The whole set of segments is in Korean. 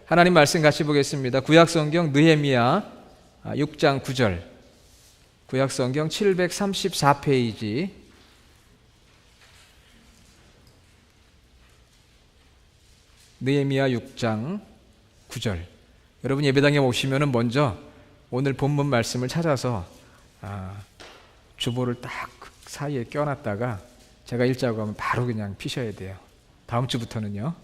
하나님 말씀 같이 보겠습니다. 구약성경 느헤미야 6장 9절, 구약성경 734페이지, 느헤미야 6장 9절. 여러분 예배당에 오시면 먼저 오늘 본문 말씀을 찾아서 주보를 딱 사이에 껴놨다가 제가 읽자고 하면 바로 그냥 피셔야 돼요. 다음 주부터는요.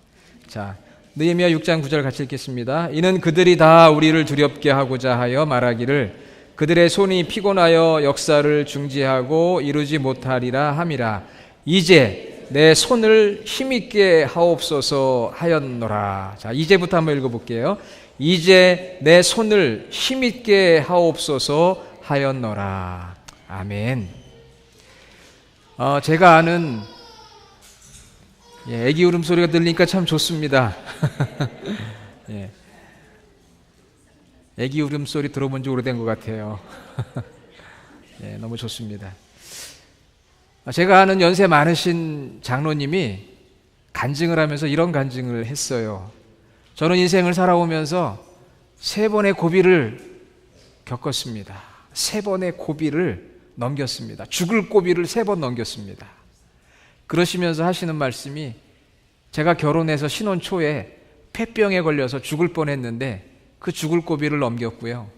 자, 느헤미야 6장 9절 같이 읽겠습니다. 이는 그들이 다 우리를 두렵게 하고자 하여 말하기를 그들의 손이 피곤하여 역사를 중지하고 이루지 못하리라 함이라. 이제 내 손을 힘있게 하옵소서 하였노라. 자, 이제부터 한번 읽어볼게요. 이제 내 손을 힘있게 하옵소서 하였노라. 아멘. 제가 아는 애기 울음소리가 들리니까 참 좋습니다. 예. 애기 울음소리 들어본 지 오래된 것 같아요. 예, 너무 좋습니다. 제가 아는 연세 많으신 장로님이 간증을 하면서 이런 간증을 했어요. 저는 인생을 살아오면서 3번의 고비를 겪었습니다. 3번의 고비를 넘겼습니다. 죽을 고비를 3번 넘겼습니다. 그러시면서 하시는 말씀이, 제가 결혼해서 신혼 초에 폐병에 걸려서 죽을 뻔했는데 그 죽을 고비를 넘겼고요.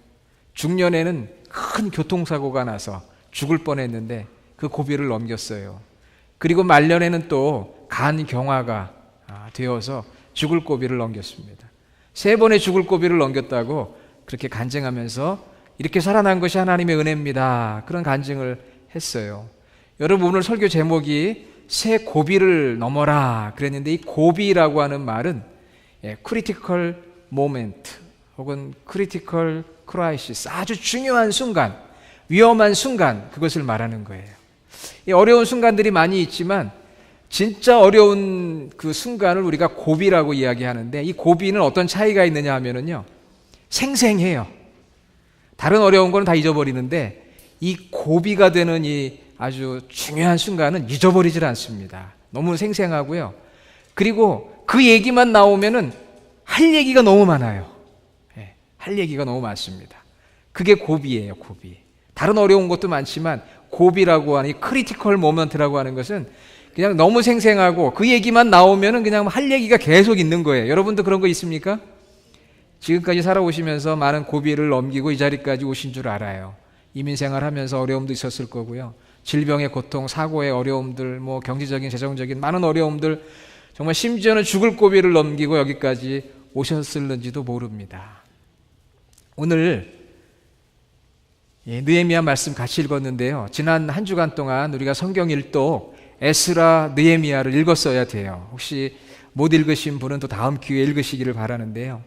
중년에는 큰 교통사고가 나서 죽을 뻔했는데 그 고비를 넘겼어요. 그리고 말년에는 또 간경화가 되어서 죽을 고비를 넘겼습니다. 3번의 죽을 고비를 넘겼다고 그렇게 간증하면서 이렇게 살아난 것이 하나님의 은혜입니다. 그런 간증을 했어요. 여러분, 오늘 설교 제목이 새 고비를 넘어라 그랬는데, 이 고비라고 하는 말은 critical moment 혹은 critical crisis, 아주 중요한 순간, 위험한 순간, 그것을 말하는 거예요. 어려운 순간들이 많이 있지만 진짜 어려운 그 순간을 우리가 고비라고 이야기하는데, 이 고비는 어떤 차이가 있느냐 하면은요, 생생해요. 다른 어려운 거는 다 잊어버리는데 이 고비가 되는 이 아주 중요한 순간은 잊어버리질 않습니다. 너무 생생하고요. 그리고 그 얘기만 나오면은 할 얘기가 너무 많아요. 네, 할 얘기가 너무 많습니다. 그게 고비예요, 고비. 다른 어려운 것도 많지만 고비라고 하는 이 크리티컬 모먼트라고 하는 것은 그냥 너무 생생하고 그 얘기만 나오면은 그냥 할 얘기가 계속 있는 거예요. 여러분도 그런 거 있습니까? 지금까지 살아오시면서 많은 고비를 넘기고 이 자리까지 오신 줄 알아요. 이민생활 하면서 어려움도 있었을 거고요. 질병의 고통, 사고의 어려움들, 경제적인, 재정적인 많은 어려움들, 정말 심지어는 죽을 고비를 넘기고 여기까지 오셨을는지도 모릅니다. 오늘 느헤미야 말씀 같이 읽었는데요. 지난 한 주간 동안 우리가 성경 일독 에스라, 느헤미야를 읽었어야 돼요. 혹시 못 읽으신 분은 또 다음 기회에 읽으시기를 바라는데요.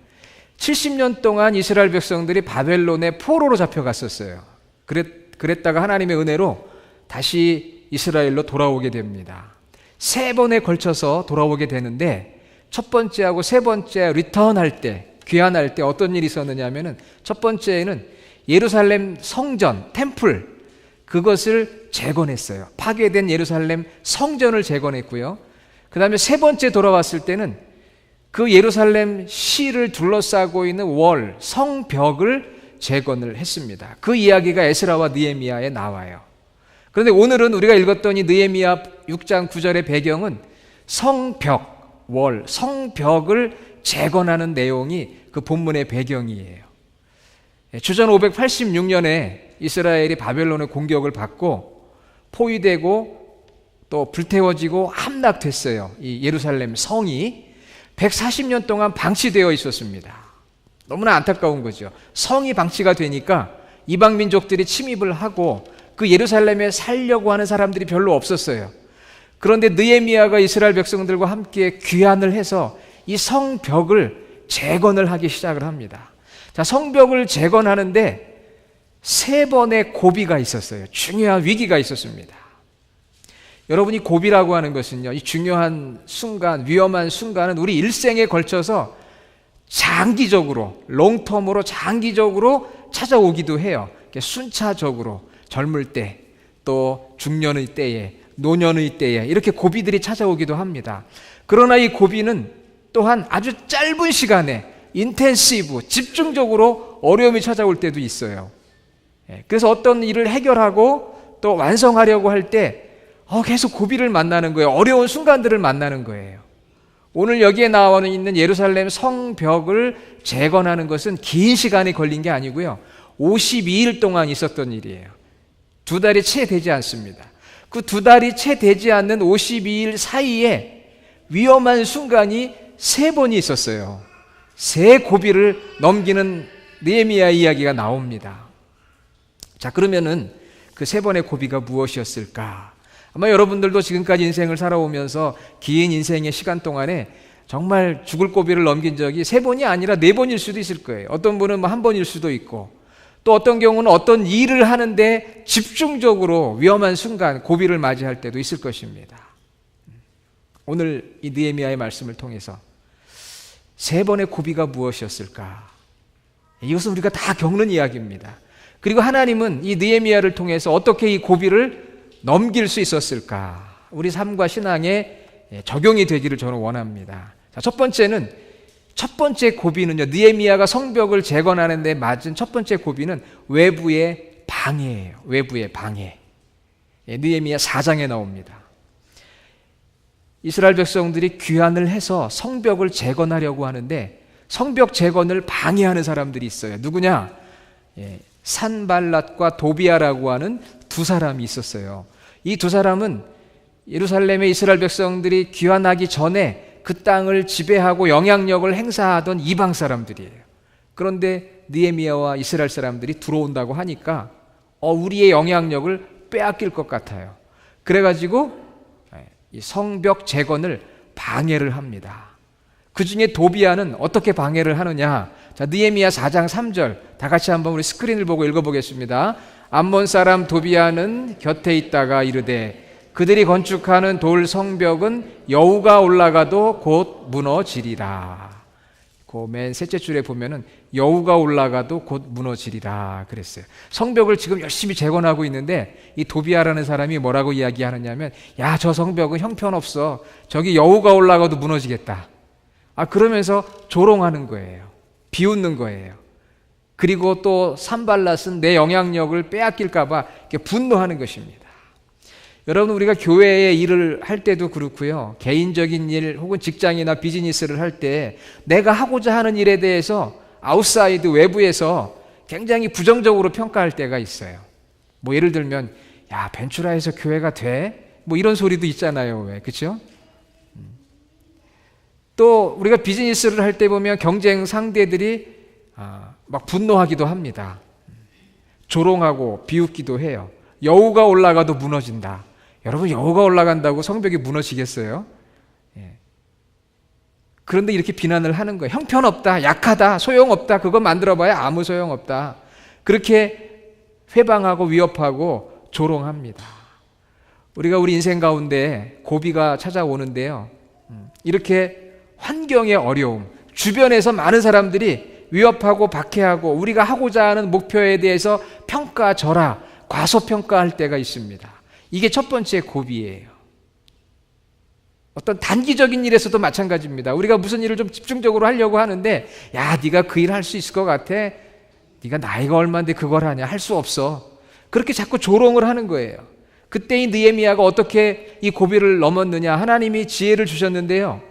70년 동안 이스라엘 백성들이 바벨론의 포로로 잡혀갔었어요. 그랬다가 하나님의 은혜로 다시 이스라엘로 돌아오게 됩니다. 3번에 걸쳐서 돌아오게 되는데, 첫 번째하고 3번째 리턴할 때, 귀환할 때 어떤 일이 있었느냐 하면은, 첫 번째에는 예루살렘 성전, 템플, 그것을 재건했어요. 파괴된 예루살렘 성전을 재건했고요. 그 다음에 3번째 돌아왔을 때는 그 예루살렘 시를 둘러싸고 있는 월, 성벽을 재건을 했습니다. 그 이야기가 에스라와 느헤미야에 나와요. 그런데 오늘은 우리가 읽었던 이 느헤미야 6장 9절의 배경은 성벽, 월, 성벽을 재건하는 내용이 그 본문의 배경이에요. 주전 586년에 이스라엘이 바벨론의 공격을 받고 포위되고 또 불태워지고 함락됐어요. 이 예루살렘 성이 140년 동안 방치되어 있었습니다. 너무나 안타까운 거죠. 성이 방치가 되니까 이방 민족들이 침입을 하고 그 예루살렘에 살려고 하는 사람들이 별로 없었어요. 그런데 느헤미야가 이스라엘 백성들과 함께 귀환을 해서 이 성벽을 재건을 하기 시작을 합니다. 자, 성벽을 재건하는데 3번의 고비가 있었어요. 중요한 위기가 있었습니다. 여러분이 고비라고 하는 것은요, 이 중요한 순간, 위험한 순간은 우리 일생에 걸쳐서 장기적으로, 롱텀으로 장기적으로 찾아오기도 해요. 순차적으로 젊을 때, 또 중년의 때에, 노년의 때에 이렇게 고비들이 찾아오기도 합니다. 그러나 이 고비는 또한 아주 짧은 시간에 인텐시브, 집중적으로 어려움이 찾아올 때도 있어요. 그래서 어떤 일을 해결하고 또 완성하려고 할 때 계속 고비를 만나는 거예요. 어려운 순간들을 만나는 거예요. 오늘 여기에 나와 있는 예루살렘 성벽을 재건하는 것은 긴 시간이 걸린 게 아니고요. 52일 동안 있었던 일이에요. 2달이 채 되지 않습니다. 그 2달이 채 되지 않는 52일 사이에 위험한 순간이 3번이 있었어요. 3 고비를 넘기는 느헤미야 이야기가 나옵니다. 자, 그러면은 그 3번의 고비가 무엇이었을까? 아마 여러분들도 지금까지 인생을 살아오면서 긴 인생의 시간 동안에 정말 죽을 고비를 넘긴 적이 3번이 아니라 4번일 수도 있을 거예요. 어떤 분은 뭐 1번일 수도 있고, 또 어떤 경우는 어떤 일을 하는데 집중적으로 위험한 순간 고비를 맞이할 때도 있을 것입니다. 오늘 이 느헤미야의 말씀을 통해서 3번의 고비가 무엇이었을까? 이것은 우리가 다 겪는 이야기입니다. 그리고 하나님은 이 느헤미야를 통해서 어떻게 이 고비를 넘길 수 있었을까? 우리 삶과 신앙에 적용이 되기를 저는 원합니다. 자, 첫 번째 고비는요, 느헤미야가 성벽을 재건하는 데 맞은 첫 번째 고비는 외부의 방해예요. 외부의 방해. 느헤미야 4장에 나옵니다. 이스라엘 백성들이 귀환을 해서 성벽을 재건하려고 하는데 성벽 재건을 방해하는 사람들이 있어요. 누구냐? 산발랏과 도비아라고 하는 2 사람이 있었어요. 이 2 사람은 예루살렘의 이스라엘 백성들이 귀환하기 전에 그 땅을 지배하고 영향력을 행사하던 이방 사람들이에요. 그런데 느헤미야와 이스라엘 사람들이 들어온다고 하니까 우리의 영향력을 빼앗길 것 같아요. 그래가지고 이 성벽 재건을 방해를 합니다. 그 중에 도비아는 어떻게 방해를 하느냐? 자, 느헤미야 4장 3절 다 같이 한번 우리 스크린을 보고 읽어보겠습니다. 암몬 사람 도비아는 곁에 있다가 이르되 그들이 건축하는 돌 성벽은 여우가 올라가도 곧 무너지리라. 그 맨 셋째 줄에 보면은 여우가 올라가도 곧 무너지리라 그랬어요. 성벽을 지금 열심히 재건하고 있는데 이 도비아라는 사람이 뭐라고 이야기하느냐면, 야, 저 성벽은 형편없어. 저기 여우가 올라가도 무너지겠다. 그러면서 조롱하는 거예요. 비웃는 거예요. 그리고 또 산발랏은 내 영향력을 빼앗길까봐 분노하는 것입니다. 여러분, 우리가 교회에 일을 할 때도 그렇고요. 개인적인 일 혹은 직장이나 비즈니스를 할 때 내가 하고자 하는 일에 대해서 아웃사이드 외부에서 굉장히 부정적으로 평가할 때가 있어요. 뭐 예를 들면, 야, 벤추라에서 교회가 돼? 뭐 이런 소리도 있잖아요. 왜? 그렇죠? 또 우리가 비즈니스를 할 때 보면 경쟁 상대들이 막 분노하기도 합니다. 조롱하고 비웃기도 해요. 여우가 올라가도 무너진다. 여러분, 여우가 올라간다고 성벽이 무너지겠어요? 그런데 이렇게 비난을 하는 거예요. 형편없다, 약하다, 소용없다, 그거 만들어봐야 아무 소용없다. 그렇게 회방하고 위협하고 조롱합니다. 우리가 우리 인생 가운데 고비가 찾아오는데요, 이렇게 환경의 어려움, 주변에서 많은 사람들이 위협하고 박해하고 우리가 하고자 하는 목표에 대해서 평가절하, 과소평가할 때가 있습니다. 이게 첫 번째 고비예요. 어떤 단기적인 일에서도 마찬가지입니다. 우리가 무슨 일을 좀 집중적으로 하려고 하는데, 야, 네가 그 일 할 수 있을 것 같아? 네가 나이가 얼마인데 그걸 하냐? 할 수 없어. 그렇게 자꾸 조롱을 하는 거예요. 그때 이 느헤미야가 어떻게 이 고비를 넘었느냐? 하나님이 지혜를 주셨는데요,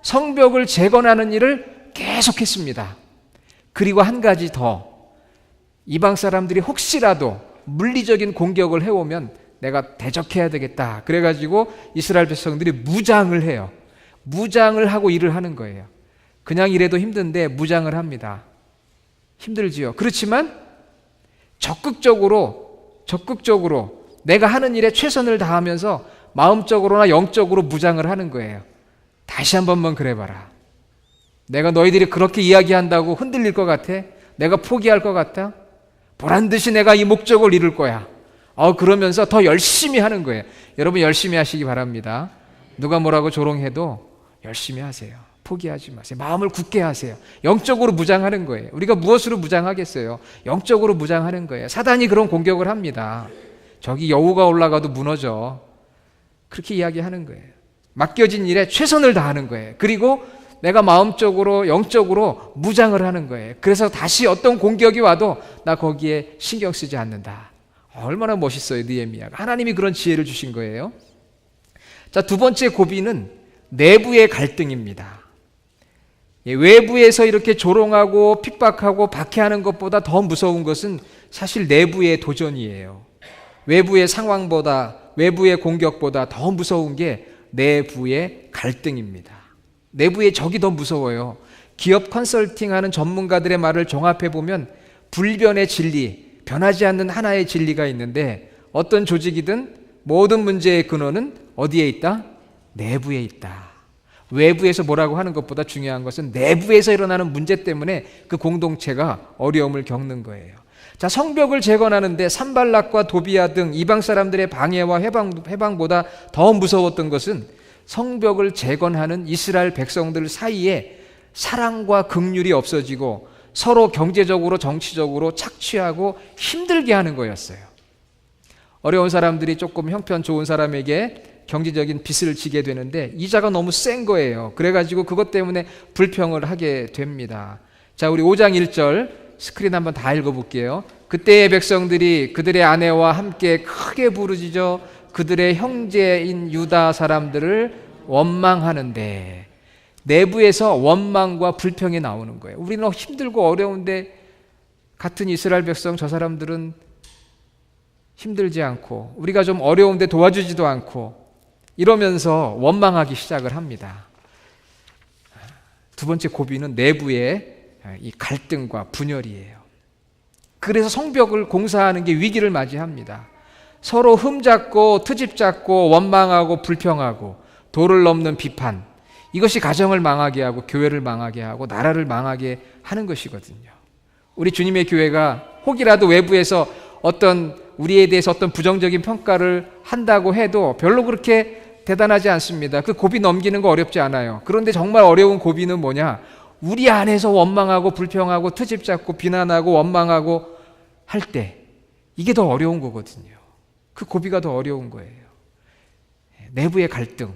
성벽을 재건하는 일을 계속했습니다. 그리고 한 가지 더, 이방 사람들이 혹시라도 물리적인 공격을 해오면 내가 대적해야 되겠다. 그래가지고 이스라엘 백성들이 무장을 해요. 무장을 하고 일을 하는 거예요. 그냥 일해도 힘든데 무장을 합니다. 힘들지요. 그렇지만 적극적으로 내가 하는 일에 최선을 다하면서 마음적으로나 영적으로 무장을 하는 거예요. 다시 한 번만 그래봐라. 내가 너희들이 그렇게 이야기한다고 흔들릴 것 같아? 내가 포기할 것 같아? 보란듯이 내가 이 목적을 이룰 거야. 그러면서 더 열심히 하는 거예요. 여러분, 열심히 하시기 바랍니다. 누가 뭐라고 조롱해도 열심히 하세요. 포기하지 마세요. 마음을 굳게 하세요. 영적으로 무장하는 거예요. 우리가 무엇으로 무장하겠어요? 영적으로 무장하는 거예요. 사단이 그런 공격을 합니다. 저기 여우가 올라가도 무너져. 그렇게 이야기하는 거예요. 맡겨진 일에 최선을 다하는 거예요. 그리고 내가 마음적으로 영적으로 무장을 하는 거예요. 그래서 다시 어떤 공격이 와도 나 거기에 신경 쓰지 않는다. 얼마나 멋있어요, 느헤미야가. 하나님이 그런 지혜를 주신 거예요. 자, 두 번째 고비는 내부의 갈등입니다. 외부에서 이렇게 조롱하고 핍박하고 박해하는 것보다 더 무서운 것은 사실 내부의 도전이에요. 외부의 상황보다, 외부의 공격보다 더 무서운 게 내부의 갈등입니다. 내부의 적이 더 무서워요. 기업 컨설팅하는 전문가들의 말을 종합해 보면 불변의 진리, 변하지 않는 하나의 진리가 있는데, 어떤 조직이든 모든 문제의 근원은 어디에 있다? 내부에 있다. 외부에서 뭐라고 하는 것보다 중요한 것은 내부에서 일어나는 문제 때문에 그 공동체가 어려움을 겪는 거예요. 자, 성벽을 재건하는데 산발락과 도비아 등 이방 사람들의 방해와 해방보다 더 무서웠던 것은 성벽을 재건하는 이스라엘 백성들 사이에 사랑과 긍휼이 없어지고 서로 경제적으로 정치적으로 착취하고 힘들게 하는 거였어요. 어려운 사람들이 조금 형편 좋은 사람에게 경제적인 빚을 지게 되는데 이자가 너무 센 거예요. 그래가지고 그것 때문에 불평을 하게 됩니다. 자, 우리 5장 1절 스크린 한번 다 읽어볼게요. 그때의 백성들이 그들의 아내와 함께 크게 부르짖어 그들의 형제인 유다 사람들을 원망하는데, 내부에서 원망과 불평이 나오는 거예요. 우리는 힘들고 어려운데 같은 이스라엘 백성 저 사람들은 힘들지 않고 우리가 좀 어려운데 도와주지도 않고 이러면서 원망하기 시작을 합니다. 두 번째 고비는 내부의 이 갈등과 분열이에요. 그래서 성벽을 공사하는 게 위기를 맞이합니다. 서로 흠잡고 트집잡고 원망하고 불평하고 도를 넘는 비판, 이것이 가정을 망하게 하고 교회를 망하게 하고 나라를 망하게 하는 것이거든요. 우리 주님의 교회가 혹이라도 외부에서 어떤 우리에 대해서 어떤 부정적인 평가를 한다고 해도 별로 그렇게 대단하지 않습니다. 그 고비 넘기는 거 어렵지 않아요. 그런데 정말 어려운 고비는 뭐냐? 우리 안에서 원망하고 불평하고 트집잡고 비난하고 원망하고 할 때 이게 더 어려운 거거든요. 그 고비가 더 어려운 거예요. 내부의 갈등,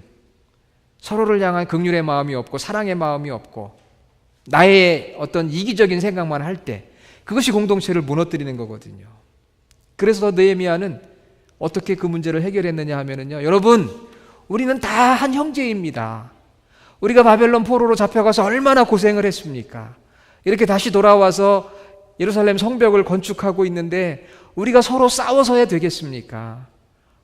서로를 향한 긍휼의 마음이 없고 사랑의 마음이 없고 나의 어떤 이기적인 생각만 할 때 그것이 공동체를 무너뜨리는 거거든요. 그래서 느헤미야는 어떻게 그 문제를 해결했느냐 하면은요, 여러분, 우리는 다 한 형제입니다. 우리가 바벨론 포로로 잡혀가서 얼마나 고생을 했습니까? 이렇게 다시 돌아와서 예루살렘 성벽을 건축하고 있는데 우리가 서로 싸워서야 되겠습니까?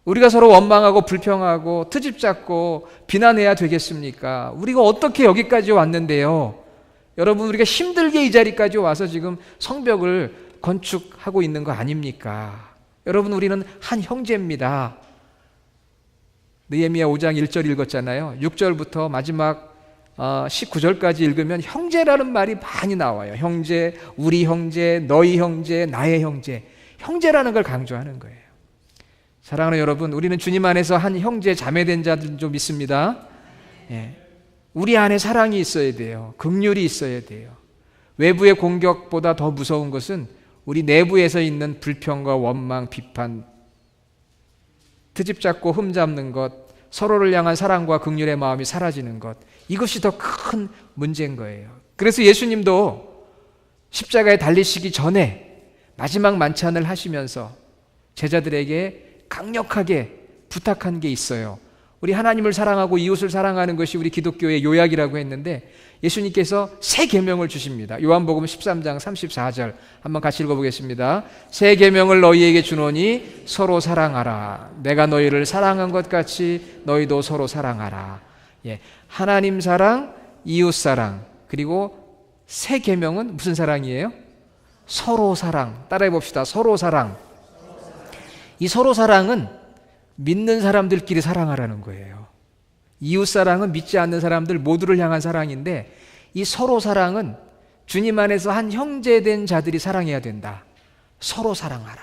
우리가 서로 원망하고 불평하고 트집잡고 비난해야 되겠습니까? 우리가 어떻게 여기까지 왔는데요? 여러분, 우리가 힘들게 이 자리까지 와서 지금 성벽을 건축하고 있는 거 아닙니까? 여러분, 우리는 한 형제입니다. 느헤미야 5장 1절 읽었잖아요. 6절부터 마지막 19절까지 읽으면 형제라는 말이 많이 나와요. 형제, 우리 형제, 너희 형제, 나의 형제. 형제라는 걸 강조하는 거예요. 사랑하는 여러분, 우리는 주님 안에서 한 형제 자매된 자들 좀 있습니다. 예. 우리 안에 사랑이 있어야 돼요. 긍휼이 있어야 돼요. 외부의 공격보다 더 무서운 것은 우리 내부에서 있는 불평과 원망, 비판, 트집잡고 흠잡는 것, 서로를 향한 사랑과 긍휼의 마음이 사라지는 것, 이것이 더 큰 문제인 거예요. 그래서 예수님도 십자가에 달리시기 전에 마지막 만찬을 하시면서 제자들에게 강력하게 부탁한 게 있어요. 우리 하나님을 사랑하고 이웃을 사랑하는 것이 우리 기독교의 요약이라고 했는데 예수님께서 새 계명을 주십니다. 요한복음 13장 34절 한번 같이 읽어보겠습니다. 새 계명을 너희에게 주노니 서로 사랑하라. 내가 너희를 사랑한 것 같이 너희도 서로 사랑하라. 예, 하나님 사랑, 이웃 사랑, 그리고 새 계명은 무슨 사랑이에요? 서로 사랑. 따라해 봅시다. 서로 사랑. 이 서로 사랑은 믿는 사람들끼리 사랑하라는 거예요. 이웃 사랑은 믿지 않는 사람들 모두를 향한 사랑인데, 이 서로 사랑은 주님 안에서 한 형제된 자들이 사랑해야 된다. 서로 사랑하라.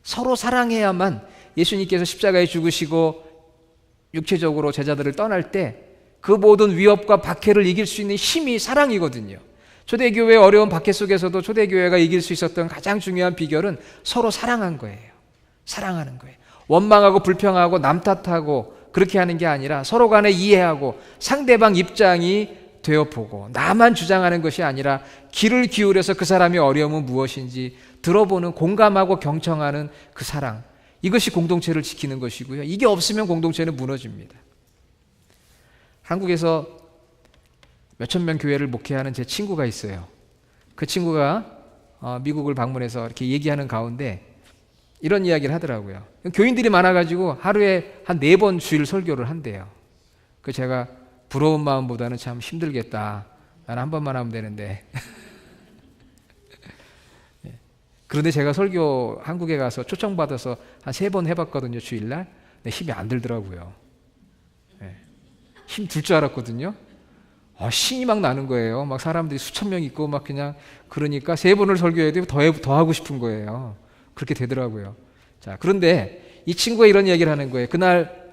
서로 사랑해야만 예수님께서 십자가에 죽으시고 육체적으로 제자들을 떠날 때 그 모든 위협과 박해를 이길 수 있는 힘이 사랑이거든요. 초대교회의 어려운 박해 속에서도 초대교회가 이길 수 있었던 가장 중요한 비결은 서로 사랑한 거예요. 사랑하는 거예요. 원망하고 불평하고 남 탓하고 그렇게 하는 게 아니라 서로 간에 이해하고 상대방 입장이 되어보고 나만 주장하는 것이 아니라 귀를 기울여서 그 사람의 어려움은 무엇인지 들어보는, 공감하고 경청하는 그 사랑, 이것이 공동체를 지키는 것이고요. 이게 없으면 공동체는 무너집니다. 한국에서 몇천 명 교회를 목회하는 제 친구가 있어요. 그 친구가 미국을 방문해서 이렇게 얘기하는 가운데 이런 이야기를 하더라고요. 교인들이 많아가지고 하루에 한 4번 주일 설교를 한대요. 그 제가 부러운 마음보다는 참 힘들겠다. 나는 한 번만 하면 되는데. 그런데 제가 설교 한국에 가서 초청받아서 한 3번 해봤거든요, 주일날. 근데 힘이 안 들더라고요. 힘 들 줄 알았거든요. 신이 막 나는 거예요. 막 사람들이 수천 명 있고 막 그냥, 그러니까 3번을 설교해야 되고 더 하고 싶은 거예요. 그렇게 되더라고요. 자, 그런데 이 친구가 이런 얘기를 하는 거예요. 그날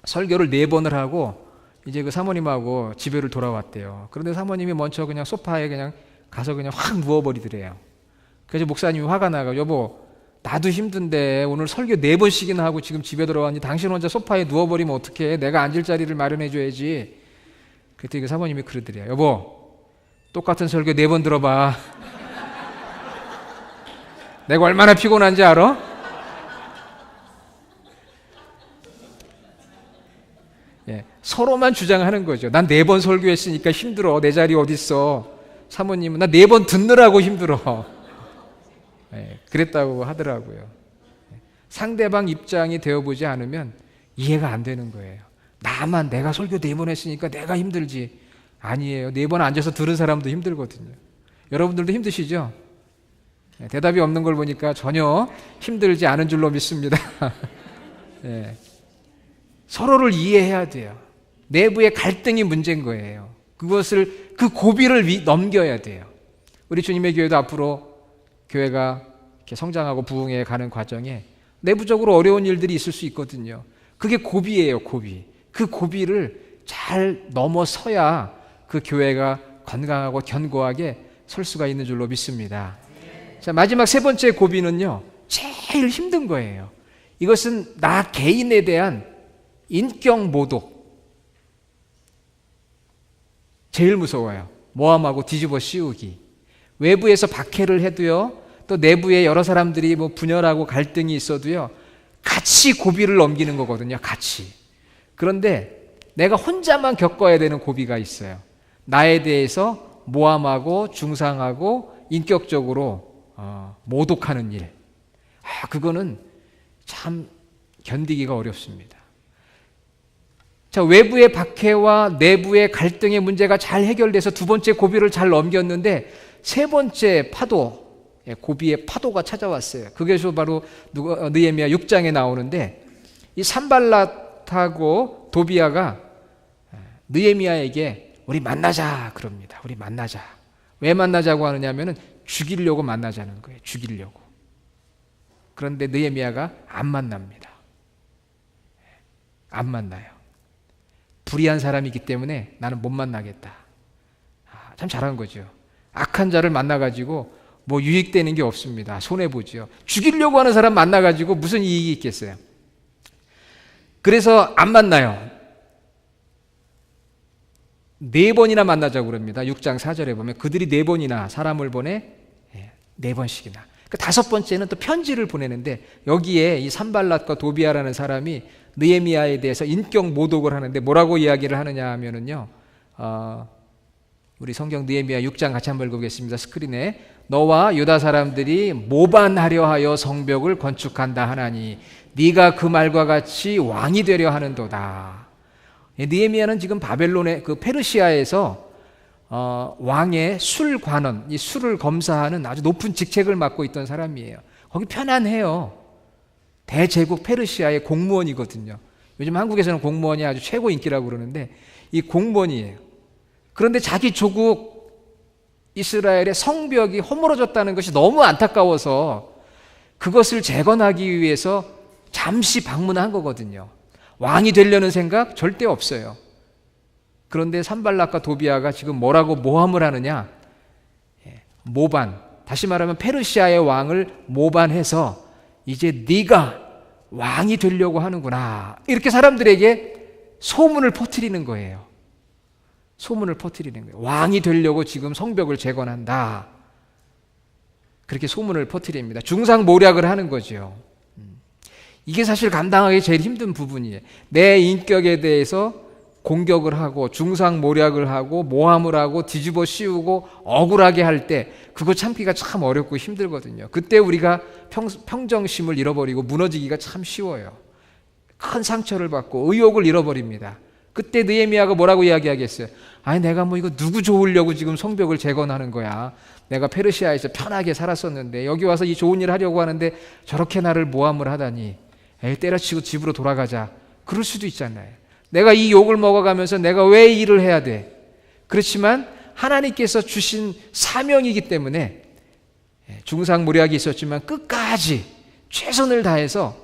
설교를 4번을 하고 이제 그 사모님하고 집에를 돌아왔대요. 그런데 사모님이 먼저 그냥 소파에 그냥 가서 그냥 확 누워버리더래요. 그래서 목사님이 화가 나가, 여보, 나도 힘든데 오늘 설교 4번씩이나 하고 지금 집에 들어왔니? 당신 혼자 소파에 누워버리면 어떡해? 내가 앉을 자리를 마련해줘야지. 그때 그 사모님이 그러더래요. 여보, 똑같은 설교 4번 들어봐. 내가 얼마나 피곤한지 알아? 서로만 주장하는 거죠. 난 4번 설교했으니까 힘들어. 내 자리 어딨어? 사모님은 나 4번 듣느라고 힘들어. 그랬다고 하더라고요. 상대방 입장이 되어보지 않으면 이해가 안 되는 거예요. 내가 설교 4번 했으니까 내가 힘들지. 아니에요. 4번 앉아서 들은 사람도 힘들거든요. 여러분들도 힘드시죠? 대답이 없는 걸 보니까 전혀 힘들지 않은 줄로 믿습니다. 서로를 이해해야 돼요. 내부의 갈등이 문제인 거예요. 그 고비를 넘겨야 돼요. 우리 주님의 교회도 앞으로 교회가 이렇게 성장하고 부흥해 가는 과정에 내부적으로 어려운 일들이 있을 수 있거든요. 그게 고비예요, 고비. 그 고비를 잘 넘어서야 그 교회가 건강하고 견고하게 설 수가 있는 줄로 믿습니다. 자, 마지막 3번째 고비는요, 제일 힘든 거예요. 이것은 나 개인에 대한 인격 모독. 제일 무서워요. 모함하고 뒤집어 씌우기. 외부에서 박해를 해도요, 또 내부에 여러 사람들이 분열하고 갈등이 있어도요, 같이 고비를 넘기는 거거든요, 같이. 그런데 내가 혼자만 겪어야 되는 고비가 있어요. 나에 대해서 모함하고 중상하고 인격적으로 모독하는 일. 그거는 참 견디기가 어렵습니다. 자, 외부의 박해와 내부의 갈등의 문제가 잘 해결돼서 2번째 고비를 잘 넘겼는데 3번째 파도, 고비의 파도가 찾아왔어요. 그것이 바로 느헤미야 6장에 나오는데, 이 산발랏하고 도비아가 느헤미야에게 우리 만나자 그럽니다. 우리 만나자. 왜 만나자고 하느냐면은 죽이려고 만나자는 거예요. 죽이려고. 그런데 느헤미야가 안 만납니다. 안 만나요. 불의한 사람이기 때문에 나는 못 만나겠다. 참 잘한 거죠. 악한 자를 만나가지고 유익되는 게 없습니다. 손해보죠. 죽이려고 하는 사람 만나가지고 무슨 이익이 있겠어요. 그래서 안 만나요. 4번이나 만나자고 그럽니다. 6장 4절에 보면 그들이 4번이나 사람을 보내 4번씩이나. 그 5번째는 또 편지를 보내는데, 여기에 이 산발랏과 도비아라는 사람이 느헤미야에 대해서 인격 모독을 하는데 뭐라고 이야기를 하느냐 하면은요, 우리 성경 느헤미야 6장 같이 한번 읽어보겠습니다. 스크린에. 너와 유다 사람들이 모반하려 하여 성벽을 건축한다 하나니 네가 그 말과 같이 왕이 되려 하는도다. 느헤미야는 지금 바벨론의 그 페르시아에서 왕의 술 관원, 이 술을 검사하는 아주 높은 직책을 맡고 있던 사람이에요. 거기 편안해요. 대제국 페르시아의 공무원이거든요. 요즘 한국에서는 공무원이 아주 최고 인기라고 그러는데 이 공무원이에요. 그런데 자기 조국 이스라엘의 성벽이 허물어졌다는 것이 너무 안타까워서 그것을 재건하기 위해서 잠시 방문한 거거든요. 왕이 되려는 생각 절대 없어요. 그런데 산발락과 도비아가 지금 뭐라고 모함을 하느냐? 모반, 다시 말하면 페르시아의 왕을 모반해서 이제 네가 왕이 되려고 하는구나. 이렇게 사람들에게 소문을 퍼뜨리는 거예요. 소문을 퍼뜨리는 거예요. 왕이 되려고 지금 성벽을 재건한다. 그렇게 소문을 퍼뜨립니다. 중상모략을 하는 거죠. 이게 사실 감당하기 제일 힘든 부분이에요. 내 인격에 대해서 공격을 하고 중상모략을 하고 모함을 하고 뒤집어 씌우고 억울하게 할 때 그거 참기가 참 어렵고 힘들거든요. 그때 우리가 평정심을 잃어버리고 무너지기가 참 쉬워요. 큰 상처를 받고 의욕을 잃어버립니다. 그때 느헤미야가 뭐라고 이야기하겠어요? 아니 내가 뭐 이거 누구 좋으려고 지금 성벽을 재건하는 거야. 내가 페르시아에서 편하게 살았었는데 여기 와서 이 좋은 일을 하려고 하는데 저렇게 나를 모함을 하다니. 에이 때려치고 집으로 돌아가자. 그럴 수도 있잖아요. 내가 이 욕을 먹어가면서 내가 왜 이 일을 해야 돼? 그렇지만 하나님께서 주신 사명이기 때문에 중상모략이 있었지만 끝까지 최선을 다해서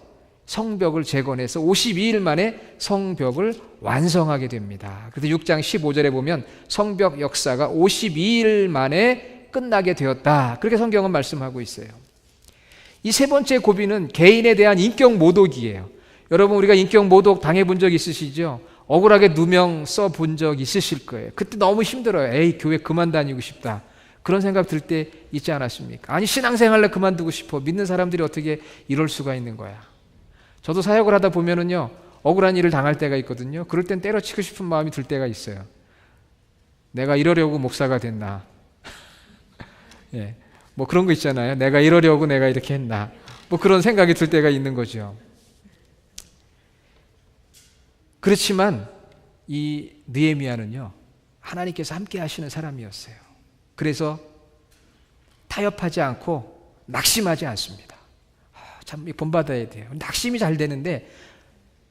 성벽을 재건해서 52일 만에 성벽을 완성하게 됩니다. 그래서 6장 15절에 보면 성벽 역사가 52일 만에 끝나게 되었다. 그렇게 성경은 말씀하고 있어요. 이 세 번째 고비는 개인에 대한 인격 모독이에요. 여러분 우리가 인격 모독 당해본 적 있으시죠? 억울하게 누명 써본 적 있으실 거예요. 그때 너무 힘들어요. 에이 교회 그만 다니고 싶다. 그런 생각 들 때 있지 않았습니까? 아니 신앙생활을 그만두고 싶어. 믿는 사람들이 어떻게 이럴 수가 있는 거야. 저도 사역을 하다 보면은요 억울한 일을 당할 때가 있거든요. 그럴 땐 때려치고 싶은 마음이 들 때가 있어요. 내가 이러려고 목사가 됐나? 예, 뭐 그런 거 있잖아요. 내가 이러려고 내가 이렇게 했나? 뭐 그런 생각이 들 때가 있는 거죠. 그렇지만 이 느헤미야는요 하나님께서 함께 하시는 사람이었어요. 그래서 타협하지 않고 낙심하지 않습니다. 참 본받아야 돼요. 낙심이 잘 되는데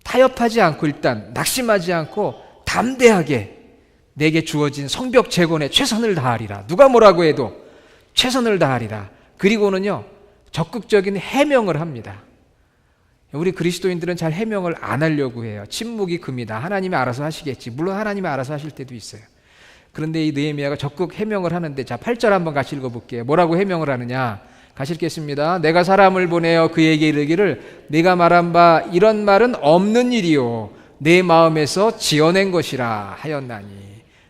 타협하지 않고 일단 낙심하지 않고 담대하게 내게 주어진 성벽 재건에 최선을 다하리라. 누가 뭐라고 해도 최선을 다하리라. 그리고는요 적극적인 해명을 합니다. 우리 그리스도인들은 잘 해명을 안 하려고 해요. 침묵이 금이다. 하나님이 알아서 하시겠지. 물론 하나님이 알아서 하실 때도 있어요. 그런데 이 느헤미야가 적극 해명을 하는데 자 8절 한번 같이 읽어볼게요. 뭐라고 해명을 하느냐. 같이 읽겠습니다. 내가 사람을 보내어 그에게 이르기를 네가 말한 바 이런 말은 없는 일이요 내 마음에서 지어낸 것이라 하였나니.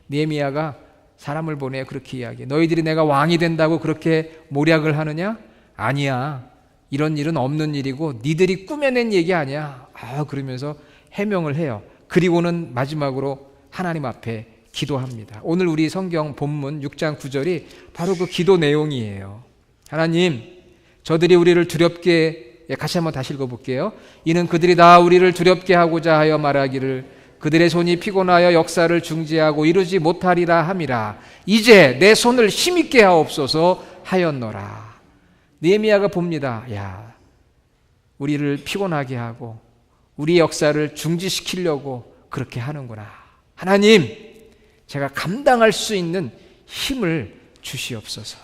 느헤미야가 사람을 보내어 그렇게 이야기해. 너희들이 내가 왕이 된다고 그렇게 모략을 하느냐? 아니야. 이런 일은 없는 일이고 니들이 꾸며낸 얘기 아니야. 그러면서 해명을 해요. 그리고는 마지막으로 하나님 앞에 기도합니다. 오늘 우리 성경 본문 6장 9절이 바로 그 기도 내용이에요. 하나님, 저들이 우리를 두렵게, 같이 한번 다시 읽어볼게요. 이는 그들이 다 우리를 두렵게 하고자 하여 말하기를 그들의 손이 피곤하여 역사를 중지하고 이루지 못하리라 함이라. 이제 내 손을 힘있게 하옵소서 하였노라. 느헤미야가 봅니다. 야, 우리를 피곤하게 하고 우리 역사를 중지시키려고 그렇게 하는구나. 하나님, 제가 감당할 수 있는 힘을 주시옵소서.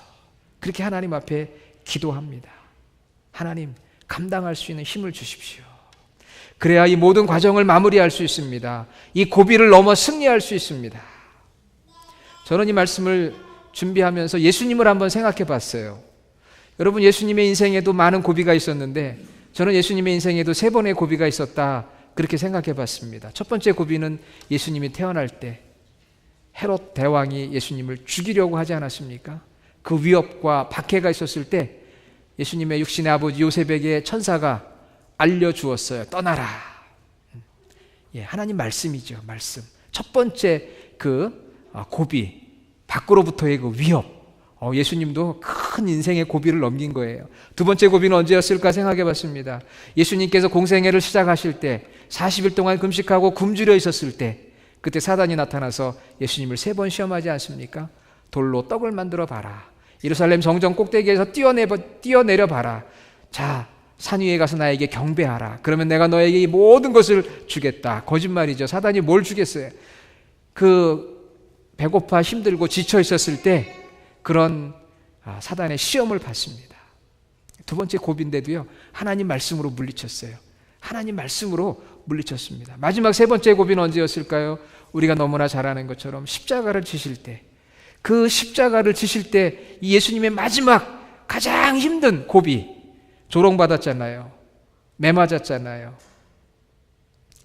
그렇게 하나님 앞에 기도합니다. 하나님, 감당할 수 있는 힘을 주십시오. 그래야 이 모든 과정을 마무리할 수 있습니다. 이 고비를 넘어 승리할 수 있습니다. 저는 이 말씀을 준비하면서 예수님을 한번 생각해 봤어요. 여러분, 예수님의 인생에도 많은 고비가 있었는데 저는 예수님의 인생에도 3번의 고비가 있었다, 그렇게 생각해 봤습니다. 첫 번째 고비는 예수님이 태어날 때 헤롯 대왕이 예수님을 죽이려고 하지 않았습니까? 그 위협과 박해가 있었을 때 예수님의 육신의 아버지 요셉에게 천사가 알려주었어요. 떠나라. 하나님 말씀이죠. 말씀. 첫 번째 그 고비, 밖으로부터의 그 위협. 예수님도 큰 인생의 고비를 넘긴 거예요. 두 번째 고비는 언제였을까 생각해 봤습니다. 예수님께서 공생애를 시작하실 때 40일 동안 금식하고 굶주려 있었을 때 그때 사단이 나타나서 예수님을 3번 시험하지 않습니까? 돌로 떡을 만들어 봐라. 예루살렘 성전 꼭대기에서 뛰어내려 봐라. 자, 산 위에 가서 나에게 경배하라. 그러면 내가 너에게 이 모든 것을 주겠다. 거짓말이죠. 사단이 뭘 주겠어요? 그 배고파 힘들고 지쳐 있었을 때 그런 사단의 시험을 받습니다. 두 번째 고비인데도요, 하나님 말씀으로 물리쳤어요. 하나님 말씀으로 물리쳤습니다. 마지막 3번째 고비는 언제였을까요? 우리가 너무나 잘 아는 것처럼 십자가를 지실 때, 그 십자가를 지실 때 이 예수님의 마지막 가장 힘든 고비, 조롱받았잖아요. 매맞았잖아요.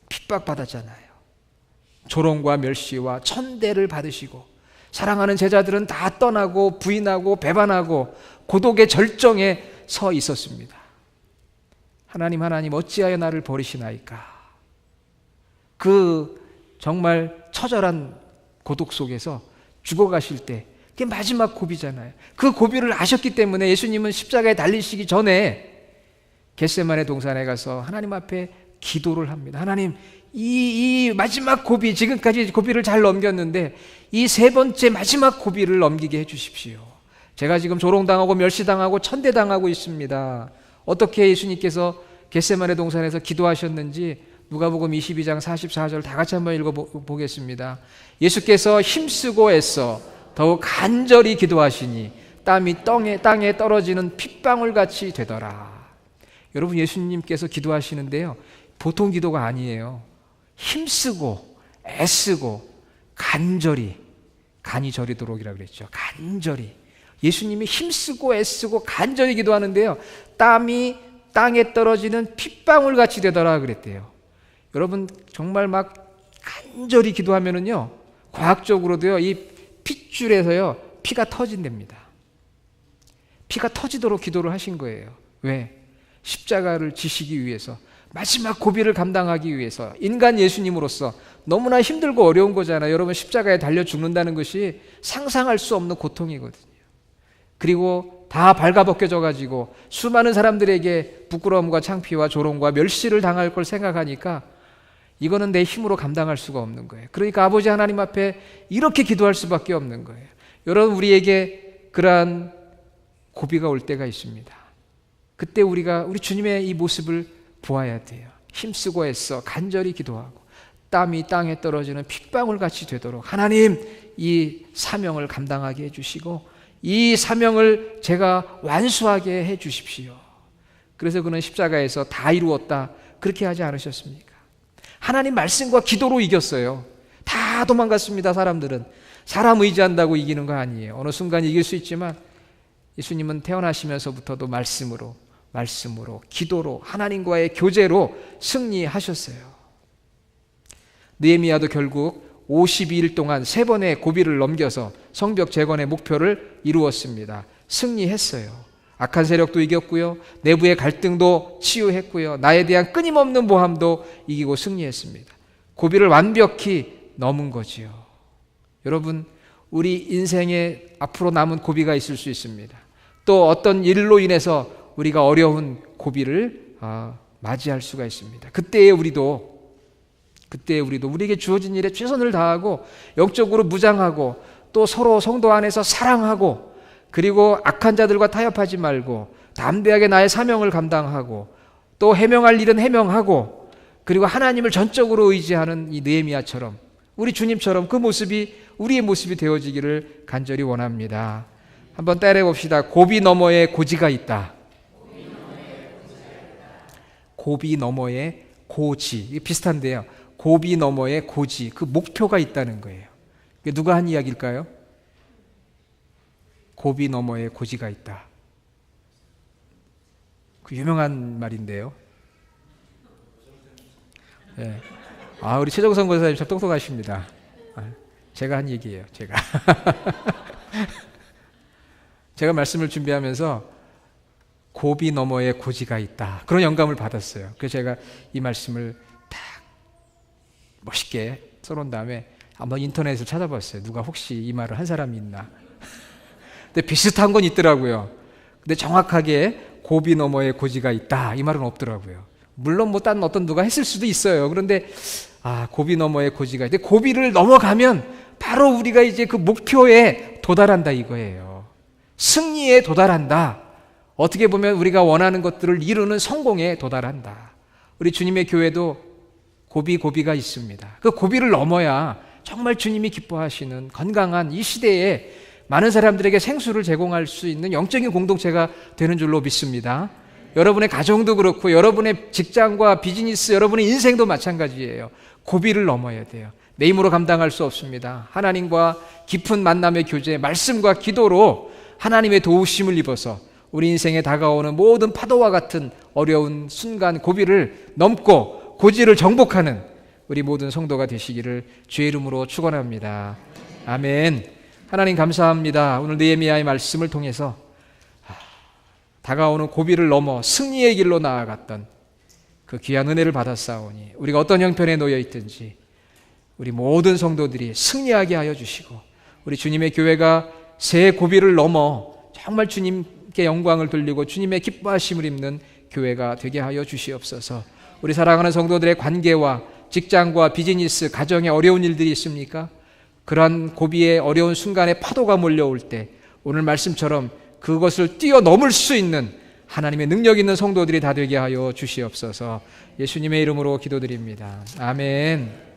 핍박받았잖아요. 조롱과 멸시와 천대를 받으시고 사랑하는 제자들은 다 떠나고 부인하고 배반하고 고독의 절정에 서 있었습니다. 하나님 어찌하여 나를 버리시나이까. 그 정말 처절한 고독 속에서 죽어가실 때 그게 마지막 고비잖아요. 그 고비를 아셨기 때문에 예수님은 십자가에 달리시기 전에 겟세마네 동산에 가서 하나님 앞에 기도를 합니다. 하나님, 이 마지막 고비, 지금까지 고비를 잘 넘겼는데 이 세 번째 마지막 고비를 넘기게 해주십시오. 제가 지금 조롱당하고 멸시당하고 천대당하고 있습니다. 어떻게 예수님께서 겟세마네 동산에서 기도하셨는지 누가복음 22장 44절 다 같이 한번 읽어보겠습니다. 예수께서 힘쓰고 애써 더욱 간절히 기도하시니 땀이 땅에 떨어지는 핏방울같이 되더라. 여러분, 예수님께서 기도하시는데요, 보통 기도가 아니에요. 힘쓰고 애쓰고 간절히, 간이 저리도록이라고 그랬죠. 간절히. 예수님이 힘쓰고 애쓰고 간절히 기도하는데요, 땀이 땅에 떨어지는 핏방울같이 되더라 그랬대요. 여러분, 정말 막 간절히 기도하면은요, 과학적으로도요, 이 핏줄에서요 피가 터진답니다. 피가 터지도록 기도를 하신 거예요. 왜? 십자가를 지시기 위해서, 마지막 고비를 감당하기 위해서, 인간 예수님으로서 너무나 힘들고 어려운 거잖아요. 여러분, 십자가에 달려 죽는다는 것이 상상할 수 없는 고통이거든요. 그리고 다 발가벗겨져 가지고 수많은 사람들에게 부끄러움과 창피와 조롱과 멸시를 당할 걸 생각하니까 이거는 내 힘으로 감당할 수가 없는 거예요. 그러니까 아버지 하나님 앞에 이렇게 기도할 수밖에 없는 거예요. 여러분, 우리에게 그러한 고비가 올 때가 있습니다. 그때 우리 주님의 이 모습을 보아야 돼요. 힘쓰고 애써 간절히 기도하고 땀이 땅에 떨어지는 핏방울같이 되도록 하나님, 이 사명을 감당하게 해주시고 이 사명을 제가 완수하게 해주십시오. 그래서 그는 십자가에서 다 이루었다, 그렇게 하지 않으셨습니까? 하나님 말씀과 기도로 이겼어요. 다 도망갔습니다. 사람들은 사람 의지한다고 이기는 거 아니에요. 어느 순간 이길 수 있지만 예수님은 태어나시면서부터도 말씀으로 기도로 하나님과의 교제로 승리하셨어요. 느헤미야도 결국 52일 동안 3번의 고비를 넘겨서 성벽 재건의 목표를 이루었습니다. 승리했어요. 악한 세력도 이겼고요, 내부의 갈등도 치유했고요, 나에 대한 끊임없는 모함도 이기고 승리했습니다. 고비를 완벽히 넘은 거지요. 여러분, 우리 인생에 앞으로 남은 고비가 있을 수 있습니다. 또 어떤 일로 인해서 우리가 어려운 고비를 맞이할 수가 있습니다. 그때에 우리도 우리에게 주어진 일에 최선을 다하고 영적으로 무장하고 또 서로 성도 안에서 사랑하고, 그리고 악한 자들과 타협하지 말고 담대하게 나의 사명을 감당하고 또 해명할 일은 해명하고, 그리고 하나님을 전적으로 의지하는 이 느헤미야처럼, 우리 주님처럼 그 모습이 우리의 모습이 되어지기를 간절히 원합니다. 한번 따라해 봅시다. 고비 너머에 고지가 있다. 고비 너머에 고지. 이게 비슷한데요. 고비 너머에 고지. 그 목표가 있다는 거예요. 누가 한 이야기일까요? 고비 너머에 고지가 있다. 그 유명한 말인데요. 네. 우리 최정선 권사님 참 똑똑하십니다. 제가 한 얘기예요. 제가 말씀을 준비하면서 고비 너머에 고지가 있다, 그런 영감을 받았어요. 그래서 제가 이 말씀을 딱 멋있게 써놓은 다음에 한번 인터넷을 찾아봤어요. 누가 혹시 이 말을 한 사람이 있나. 근데 비슷한 건 있더라고요. 근데 정확하게 고비 너머에 고지가 있다, 이 말은 없더라고요. 물론 딴 어떤 누가 했을 수도 있어요. 그런데 고비 너머에 고지가 있다. 고비를 넘어가면 바로 우리가 이제 그 목표에 도달한다 이거예요. 승리에 도달한다. 어떻게 보면 우리가 원하는 것들을 이루는 성공에 도달한다. 우리 주님의 교회도 고비가 있습니다. 그 고비를 넘어야 정말 주님이 기뻐하시는 건강한 이 시대에 많은 사람들에게 생수를 제공할 수 있는 영적인 공동체가 되는 줄로 믿습니다. 여러분의 가정도 그렇고 여러분의 직장과 비즈니스, 여러분의 인생도 마찬가지예요. 고비를 넘어야 돼요. 내 힘으로 감당할 수 없습니다. 하나님과 깊은 만남의 교제, 말씀과 기도로 하나님의 도우심을 입어서 우리 인생에 다가오는 모든 파도와 같은 어려운 순간 고비를 넘고 고지를 정복하는 우리 모든 성도가 되시기를 주의 이름으로 축원합니다. 아멘. 하나님 감사합니다. 오늘 느헤미야의 말씀을 통해서 다가오는 고비를 넘어 승리의 길로 나아갔던 그 귀한 은혜를 받았사오니 우리가 어떤 형편에 놓여 있든지 우리 모든 성도들이 승리하게 하여 주시고 우리 주님의 교회가 새 고비를 넘어 정말 주님께 영광을 돌리고 주님의 기뻐하심을 입는 교회가 되게 하여 주시옵소서. 우리 사랑하는 성도들의 관계와 직장과 비즈니스, 가정에 어려운 일들이 있습니까? 그러한 고비의 어려운 순간에 파도가 몰려올 때 오늘 말씀처럼 그것을 뛰어넘을 수 있는 하나님의 능력 있는 성도들이 다 되게 하여 주시옵소서. 예수님의 이름으로 기도드립니다. 아멘.